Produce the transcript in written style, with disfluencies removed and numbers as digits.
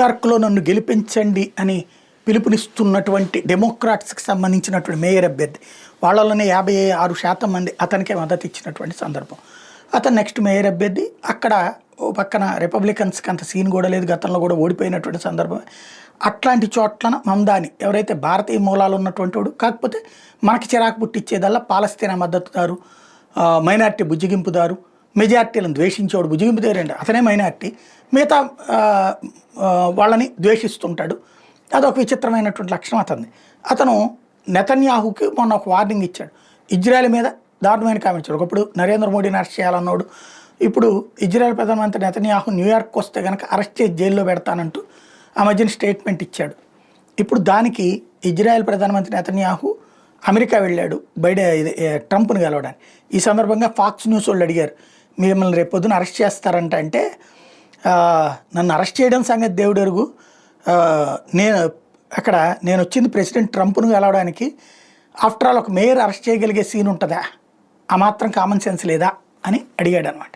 న్యూయార్క్లో నన్ను గెలిపించండి అని పిలుపునిస్తున్నటువంటి డెమోక్రాట్స్కి సంబంధించినటువంటి మేయర్ అభ్యర్థి వాళ్ళలోనే 56% మంది అతనికే మద్దతు ఇచ్చినటువంటి సందర్భం. అతను నెక్స్ట్ మేయర్ అభ్యర్థి. అక్కడ ఓ పక్కన రిపబ్లికన్స్కి అంత సీన్ కూడా లేదు, గతంలో కూడా ఓడిపోయినటువంటి సందర్భం. అట్లాంటి చోట్లన మమ్దాని ఎవరైతే భారతీయ మూలాలు ఉన్నటువంటి వాడు, కాకపోతే మనకి చిరాకు పుట్టించేదల్లా పాలస్తీనా మద్దతుదారు, మైనార్టీ బుజ్జిగింపుదారు, మెజార్టీలను ద్వేషించేవాడు. బుజ్జిగింపుదారండి అతనే మైనార్టీ, మిగతా వాళ్ళని ద్వేషిస్తుంటాడు. అదొక విచిత్రమైనటువంటి లక్షణం అతనిది. అతను నెతన్యాహుకి మొన్న ఒక వార్నింగ్ ఇచ్చాడు. ఇజ్రాయెల్ మీద దారుణమైన కామెంట్ ఇచ్చాడు. ఒకప్పుడు నరేంద్ర మోడీని అరెస్ట్ చేయాలన్నాడు, ఇప్పుడు ఇజ్రాయెల్ ప్రధానమంత్రి నెతన్యాహు న్యూయార్క్ వస్తే కనుక అరెస్ట్ చేసి జైల్లో పెడతానంటూ ఆ మధ్యన స్టేట్మెంట్ ఇచ్చాడు. ఇప్పుడు దానికి ఇజ్రాయెల్ ప్రధానమంత్రి నెతన్యాహు అమెరికా వెళ్ళాడు ట్రంప్ను కలవడానికి. ఈ సందర్భంగా ఫాక్స్ న్యూస్ వాళ్ళు అడిగారు, మిమ్మల్ని రేపు పొద్దున అరెస్ట్ చేస్తారంట అంటే, నన్ను అరెస్ట్ చేయడం సంగతి దేవుడు ఎరుగు, నేను వచ్చింది ప్రెసిడెంట్ ట్రంప్ను కలవడానికి, ఆఫ్టర్ ఆల్ ఒక మేయర్ అరెస్ట్ చేయగలిగే సీన్ ఉంటుందా, ఆ మాత్రం కామన్ సెన్స్ లేదా అని అడిగాడు అనమాట.